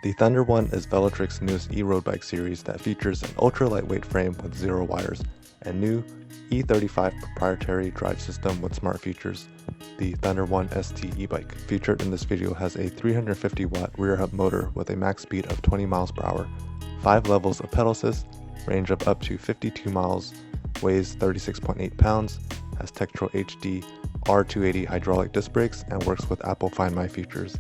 The Thunder One is Velotric's newest e-road bike series that features an ultra-lightweight frame with 0 wires and new E35 proprietary drive system with smart features. The Thunder T1ST e-bike featured in this video has a 350 watt rear hub motor with a max speed of 20 miles per hour, 5 levels of pedal assist, range of up to 52 miles, weighs 36.8 pounds, has TEKTRO HD-R280 hydraulic disc brakes, and works with Apple Find My features.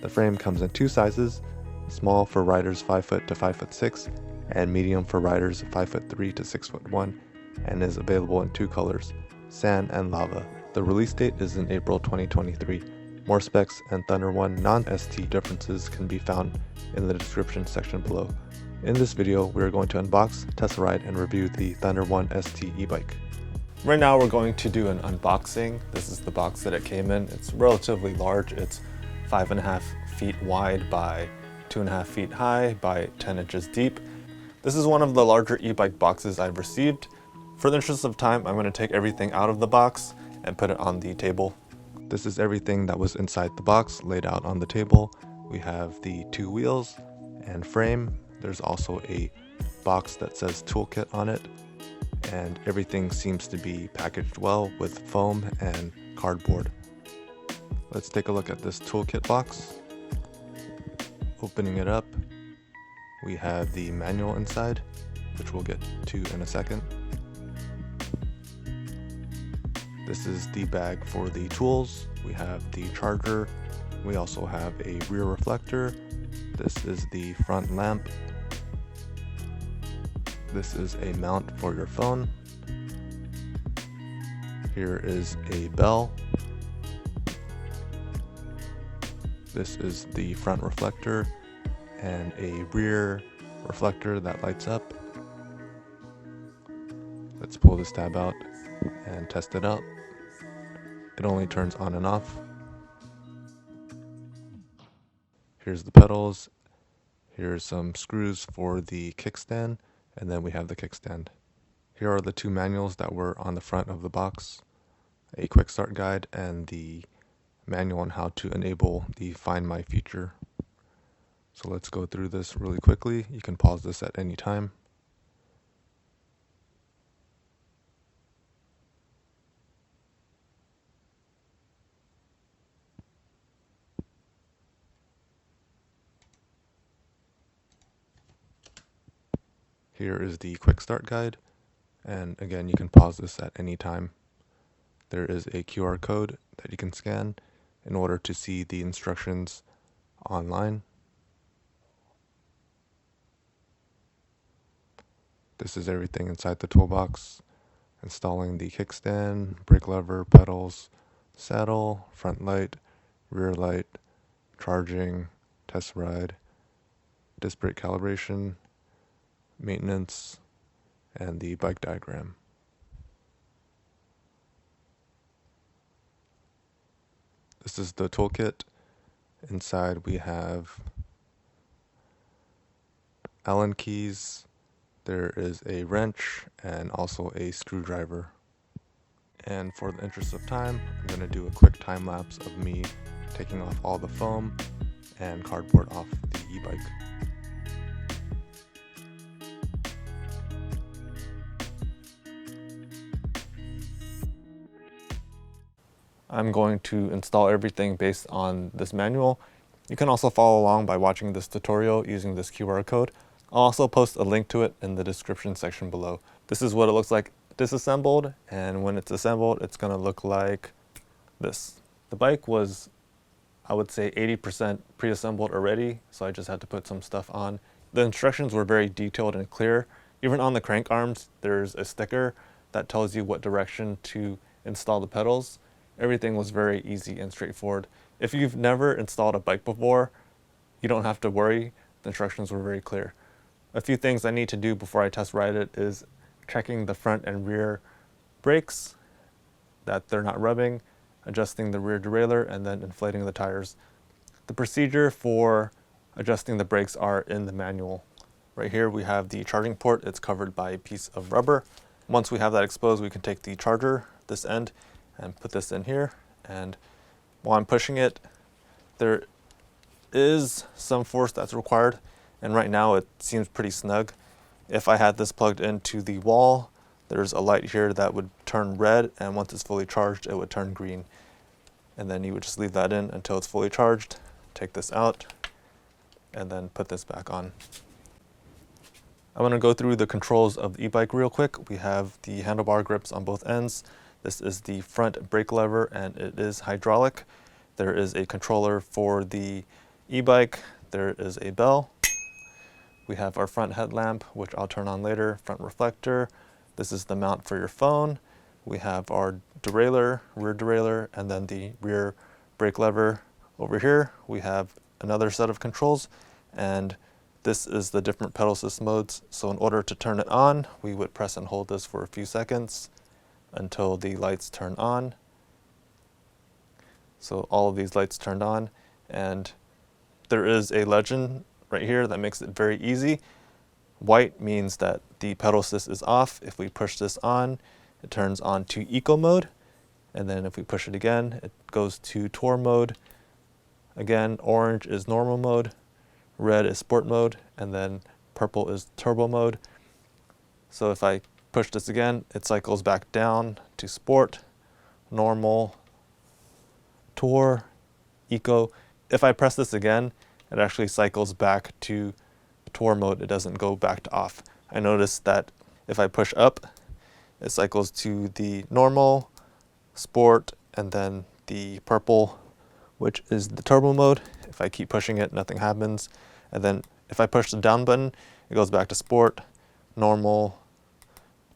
The frame comes in 2 sizes, small for riders 5 foot to 5'6", and medium for riders 5'3" to 6'1", and is available in 2 colors, sand and lava. The release date is in April 2023. More specs and Thunder One non-ST differences can be found in the description section below. In this video, we are going to unbox, test ride, and review the Thunder T1ST e-bike. Right now we're going to do an unboxing. This is the box that it came in. It's relatively large. It's 5.5 feet wide by 2.5 feet high by 10 inches deep. This is one of the larger e-bike boxes I've received. For the interest of time, I'm going to take everything out of the box and put it on the table. This is everything that was inside the box laid out on the table. We have the 2 wheels and frame. There's also a box that says toolkit on it, and everything seems to be packaged well with foam and cardboard. Let's take a look at this toolkit box. Opening it up, we have the manual inside, which we'll get to in a second. This is the bag for the tools. We have the charger. We also have a rear reflector. This is the front lamp. This is a mount for your phone. Here is a bell. This is the front reflector and a rear reflector that lights up. Let's pull this tab out and test it out. It only turns on and off. Here's the pedals. Here's some screws for the kickstand, and then we have the kickstand. Here are the 2 manuals that were on the front of the box. A quick start guide and the manual on how to enable the Find My feature. So let's go through this really quickly. You can pause this at any time. Here is the quick start guide, and again, you can pause this at any time. There is a QR code that you can scan in order to see the instructions online. This is everything inside the toolbox: installing the kickstand, brake lever, pedals, saddle, front light, rear light, charging, test ride, disc brake calibration, maintenance, and the bike diagram. This is the toolkit. Inside we have Allen keys. There is a wrench and also a screwdriver. And for the interest of time, I'm going to do a quick time lapse of me taking off all the foam and cardboard off the e-bike. I'm going to install everything based on this manual. You can also follow along by watching this tutorial using this QR code. I'll also post a link to it in the description section below. This is what it looks like disassembled, and when it's assembled, it's going to look like this. The bike was, I would say, 80% pre-assembled already, so I just had to put some stuff on. The instructions were very detailed and clear. Even on the crank arms, there's a sticker that tells you what direction to install the pedals. Everything was very easy and straightforward. If you've never installed a bike before, you don't have to worry. The instructions were very clear. A few things I need to do before I test ride it is checking the front and rear brakes, that they're not rubbing, adjusting the rear derailleur, and then inflating the tires. The procedure for adjusting the brakes are in the manual. Right here we have the charging port. It's covered by a piece of rubber. Once we have that exposed, we can take the charger, this end, and put this in here. And while I'm pushing it, there is some force that's required, and right now it seems pretty snug. If I had this plugged into the wall, there's a light here that would turn red, and once it's fully charged, it would turn green. And then you would just leave that in until it's fully charged, take this out, and then put this back on. I'm going to go through the controls of the e-bike real quick. We have the handlebar grips on both ends. This is the front brake lever, and it is hydraulic. There is a controller for the e-bike. There is a bell. We have our front headlamp, which I'll turn on later, front reflector. This is the mount for your phone. We have our derailleur, rear derailleur, and then the rear brake lever. Over here, we have another set of controls, and this is the different pedal assist modes. So in order to turn it on, we would press and hold this for a few seconds until the lights turn on. So all of these lights turned on, and there is a legend right here that makes it very easy. White means that the pedal assist is off. If we push this on, it turns on to eco mode, and then if we push it again, it goes to tour mode. Again, orange is normal mode, red is sport mode, and then purple is turbo mode. So if I push this again, it cycles back down to sport, normal, tour, eco. If I press this again, it actually cycles back to tour mode. It doesn't go back to off. I noticed that if I push up, it cycles to the normal, sport, and then the purple, which is the turbo mode. If I keep pushing it, nothing happens. And then if I push the down button, it goes back to sport, normal,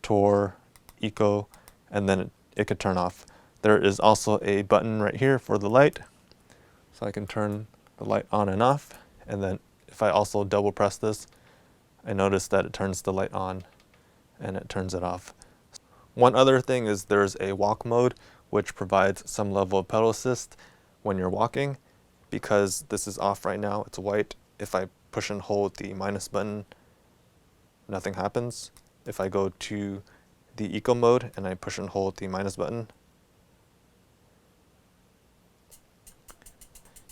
tour, eco, and then it could turn off. There is also a button right here for the light, so I can turn the light on and off. And then if I also double press this, I notice that it turns the light on and it turns it off. One other thing is there's a walk mode, which provides some level of pedal assist when you're walking. Because this is off right now, it's white. If I push and hold the minus button, nothing happens. If I go to the eco mode and I push and hold the minus button,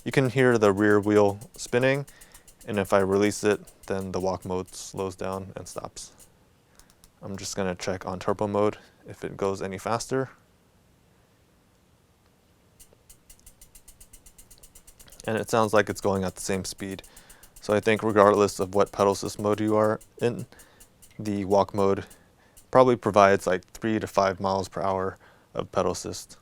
you can hear the rear wheel spinning, and if I release it, then the walk mode slows down and stops. I'm just going to check on turbo mode if it goes any faster. And it sounds like it's going at the same speed. So I think regardless of what pedal assist mode you are in, the walk mode probably provides like 3 to 5 miles per hour of pedal assist.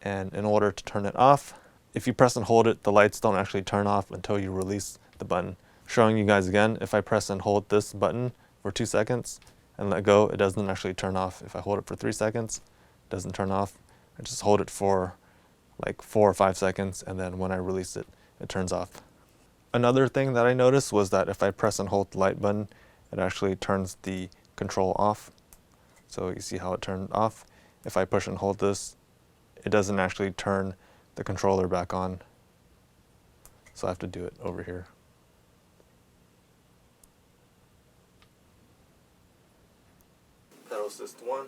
And in order to turn it off, if you press and hold it, the lights don't actually turn off until you release the button. Showing you guys again, if I press and hold this button for 2 seconds and let go, it doesn't actually turn off. If I hold it for 3 seconds, it doesn't turn off. I just hold it for like 4 or 5 seconds, and then when I release it, it turns off. Another thing that I noticed was that if I press and hold the light button, it actually turns the control off. So you see how it turned off. If I push and hold this, it doesn't actually turn the controller back on. So I have to do it over here. Pedal assist 1.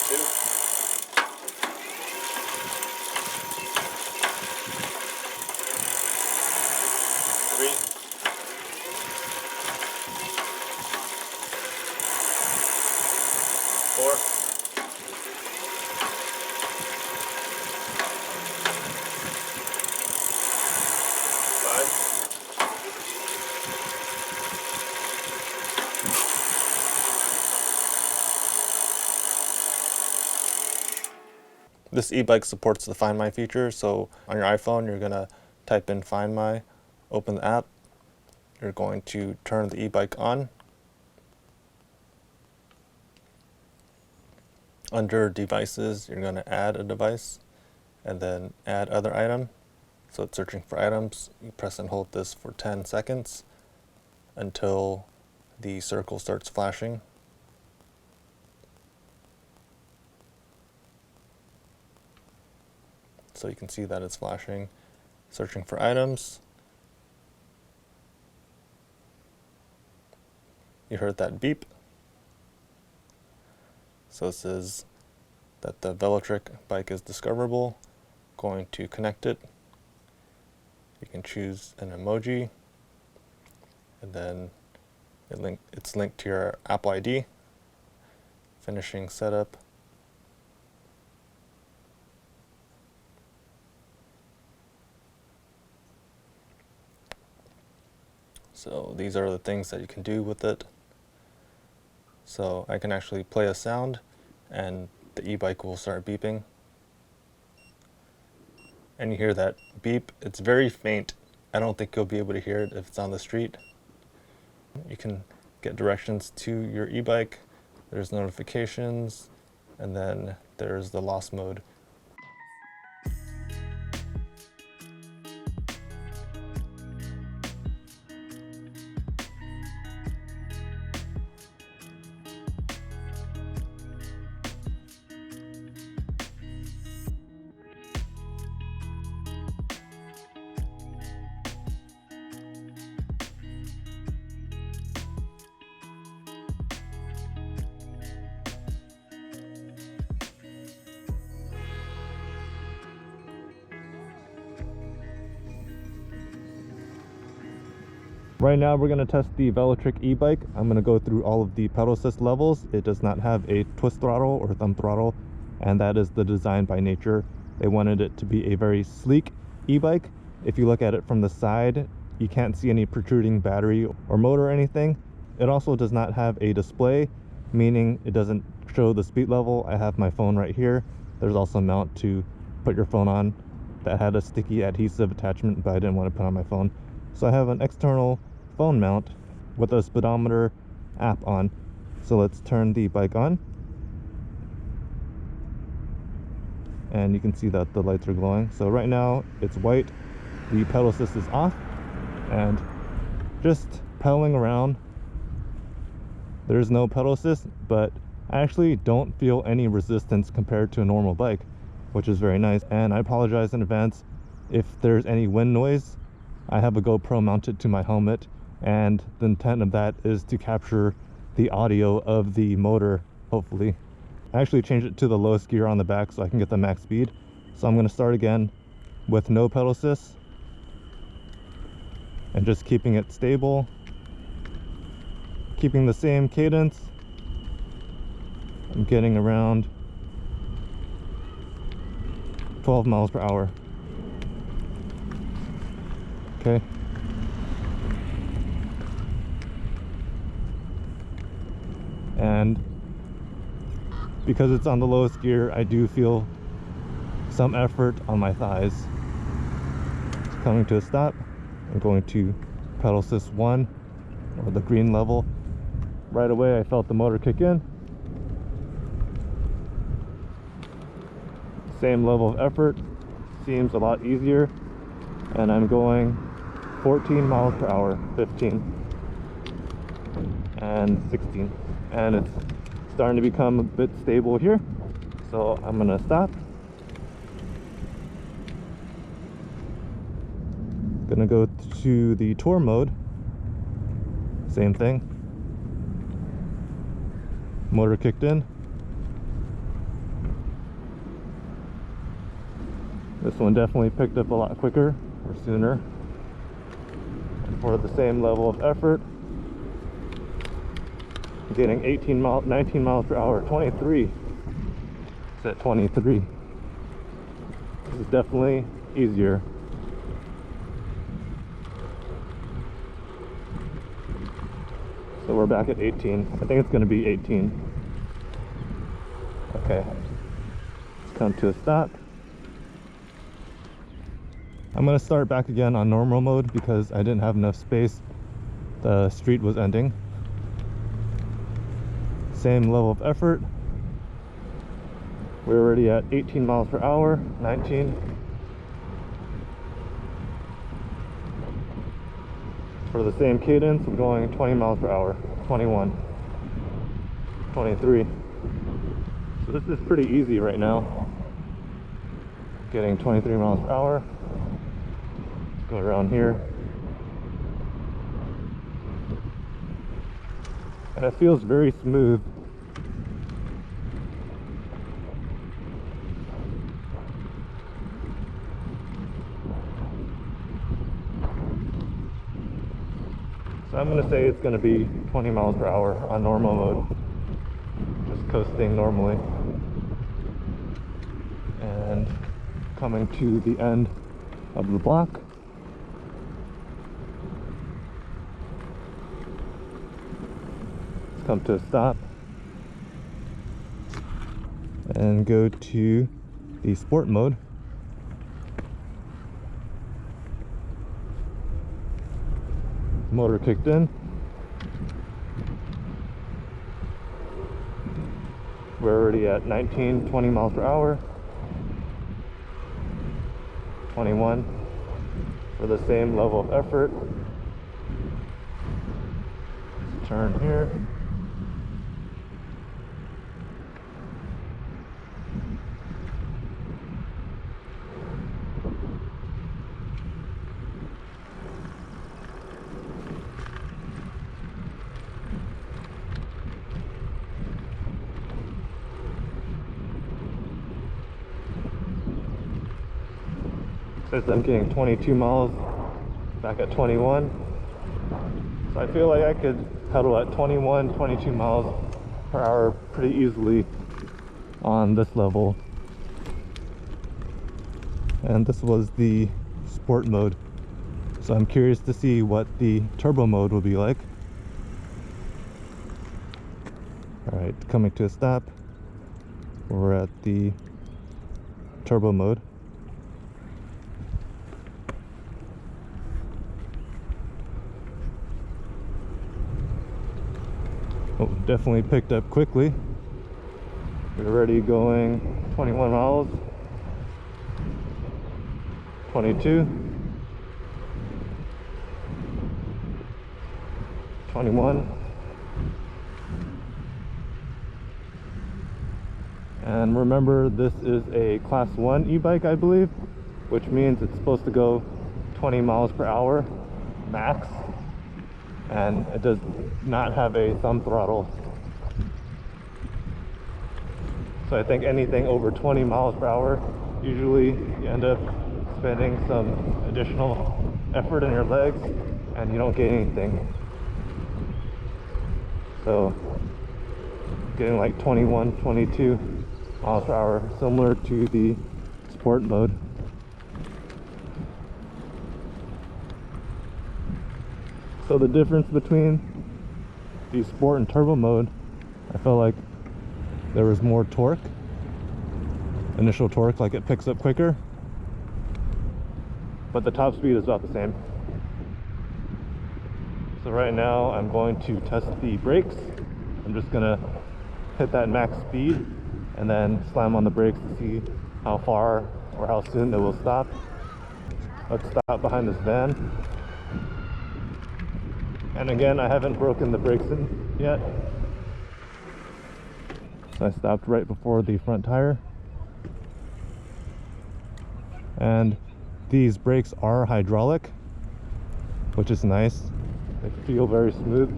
2. 3. 4. 5. This e-bike supports the Find My feature, so on your iPhone you're going to type in Find My, open the app, you're going to turn the e-bike on. Under devices, you're going to add a device and then add other item. So it's searching for items. You press and hold this for 10 seconds until the circle starts flashing. So you can see that it's flashing, searching for items. You heard that beep. So it says that the Velotric bike is discoverable. Going to connect it. You can choose an emoji, and then it's linked to your Apple ID. Finishing setup. So these are the things that you can do with it. So I can actually play a sound and the e-bike will start beeping. And you hear that beep. It's very faint. I don't think you'll be able to hear it if it's on the street. You can get directions to your e-bike. There's notifications, and then there's the lost mode. Right now we're going to test the Velotric e-bike. I'm going to go through all of the pedal assist levels. It does not have a twist throttle or thumb throttle, and that is the design by nature. They wanted it to be a very sleek e-bike. If you look at it from the side, you can't see any protruding battery or motor or anything. It also does not have a display, meaning it doesn't show the speed level. I have my phone right here. There's also a mount to put your phone on that had a sticky adhesive attachment, but I didn't want to put on my phone. So I have an external phone mount with a speedometer app on. So let's turn the bike on. And you can see that the lights are glowing. So right now it's white, the pedal assist is off, and just pedaling around. There's no pedal assist, but I actually don't feel any resistance compared to a normal bike, which is very nice. And I apologize in advance if there's any wind noise. I have a GoPro mounted to my helmet, and the intent of that is to capture the audio of the motor, hopefully. I actually changed it to the lowest gear on the back so I can get the max speed. So I'm going to start again with no pedal assist and just keeping it stable, keeping the same cadence. I'm getting around 12 miles per hour. Okay. And because it's on the lowest gear, I do feel some effort on my thighs. It's coming to a stop. I'm going to pedal assist 1, or the green level. Right away I felt the motor kick in. Same level of effort, seems a lot easier. And I'm going 14 miles per hour, 15 and 16, and it's starting to become a bit stable here, so I'm gonna stop. Gonna go to the tour mode. Same thing, motor kicked in. This one definitely picked up a lot quicker or sooner. For the same level of effort, getting 19 miles per hour, 23. It's at 23. This is definitely easier. So we're back at 18. I think it's going to be 18. Okay, let's come to a stop. I'm going to start back again on normal mode because I didn't have enough space. The street was ending. Same level of effort. We're already at 18 miles per hour, 19. For the same cadence, I'm going 20 miles per hour, 21, 23. So this is pretty easy right now. Getting 23 miles per hour. Go around here, and it feels very smooth. So I'm gonna say it's gonna be 20 miles per hour on normal mode, just coasting normally. And coming to the end of the block. Let's come to a stop and go to the sport mode. Motor kicked in. We're already at 19, 20 miles per hour. 21 for the same level of effort. Let's turn here. Says I'm getting 22 miles, back at 21. So I feel like I could pedal at 21, 22 miles per hour pretty easily on this level. And this was the sport mode. So I'm curious to see what the turbo mode will be like. Alright, coming to a stop. We're at the turbo mode. Oh, definitely picked up quickly. We're already going 21 miles, 22, 21, and remember this is a class 1 e-bike, I believe, which means it's supposed to go 20 miles per hour max. And it does not have a thumb throttle. So I think anything over 20 miles per hour, usually you end up spending some additional effort in your legs and you don't get anything. So getting like 21, 22 miles per hour, similar to the sport mode. So the difference between the sport and turbo mode, I felt like there was more torque, initial torque, like it picks up quicker, but the top speed is about the same. So right now I'm going to test the brakes. I'm just gonna hit that max speed and then slam on the brakes to see how far or how soon it will stop. Let's stop behind this van. And again, I haven't broken the brakes in yet. So I stopped right before the front tire. And these brakes are hydraulic, which is nice. They feel very smooth.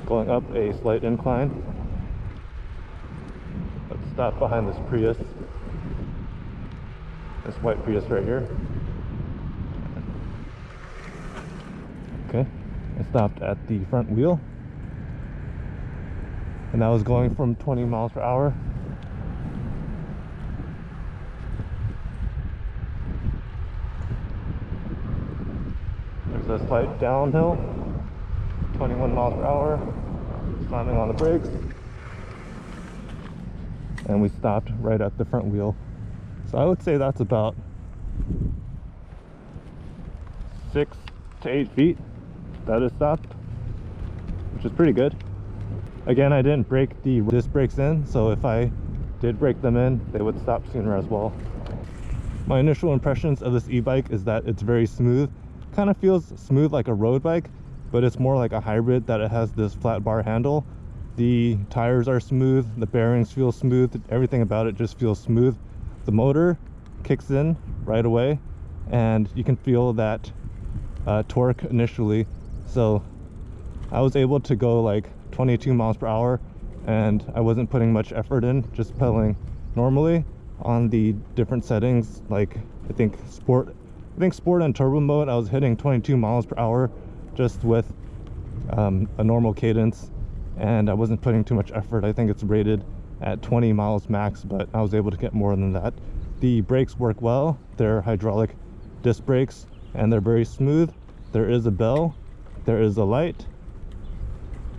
Going up a slight incline. Let's stop behind this Prius. This white Prius right here. Okay, I stopped at the front wheel, and I was going from 20 miles per hour. There's a slight downhill, 21 miles per hour, slamming on the brakes, and we stopped right at the front wheel. So I would say that's about 6 to 8 feet that is stopped, which is pretty good. Again, I didn't break the disc brakes in, so if I did break them in, they would stop sooner as well. My initial impressions of this e-bike is that it's very smooth. Kind of feels smooth like a road bike, but it's more like a hybrid, that it has this flat bar handle. The tires are smooth, the bearings feel smooth, everything about it just feels smooth. The motor kicks in right away, and you can feel that torque initially. So I was able to go like 22 miles per hour, and I wasn't putting much effort in, just pedaling normally on the different settings like I think sport and turbo mode I was hitting 22 miles per hour just with a normal cadence, and I wasn't putting too much effort. I think it's rated at 20 miles max, but I was able to get more than that. The brakes work well. They're hydraulic disc brakes and they're very smooth. There is a bell, there is a light,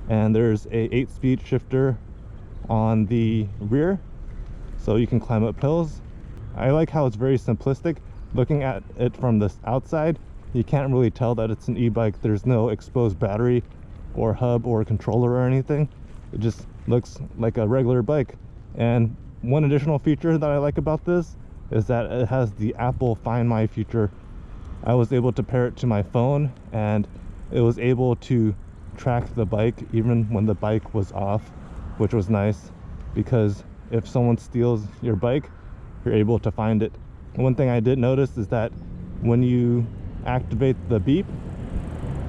and there's a 8-speed shifter on the rear, so you can climb up hills. I like how it's very simplistic. Looking at it from this outside, you can't really tell that it's an e-bike. There's no exposed battery or hub or controller or anything. It just looks like a regular bike. And one additional feature that I like about this is that it has the Apple Find My feature. I was able to pair it to my phone, and it was able to track the bike even when the bike was off, which was nice, because if someone steals your bike, you're able to find it. One thing I did notice is that when you activate the beep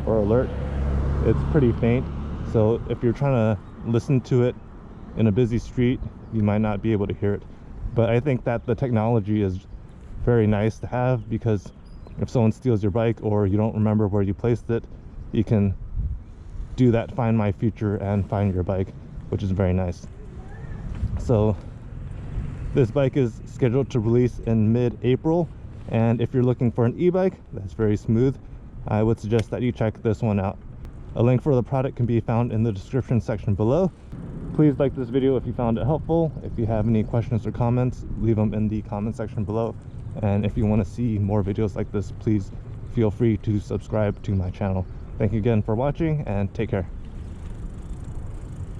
or alert, it's pretty faint, so if you're trying to listen to it in a busy street, you might not be able to hear it. But I think that the technology is very nice to have, because if someone steals your bike or you don't remember where you placed it, you can do that Find My feature and find your bike, which is very nice. So this bike is scheduled to release in mid-April, and if you're looking for an e-bike that's very smooth, I would suggest that you check this one out. A link for the product can be found in the description section below. Please like this video if you found it helpful. If you have any questions or comments, leave them in the comment section below. And if you want to see more videos like this, please feel free to subscribe to my channel. Thank you again for watching, and take care.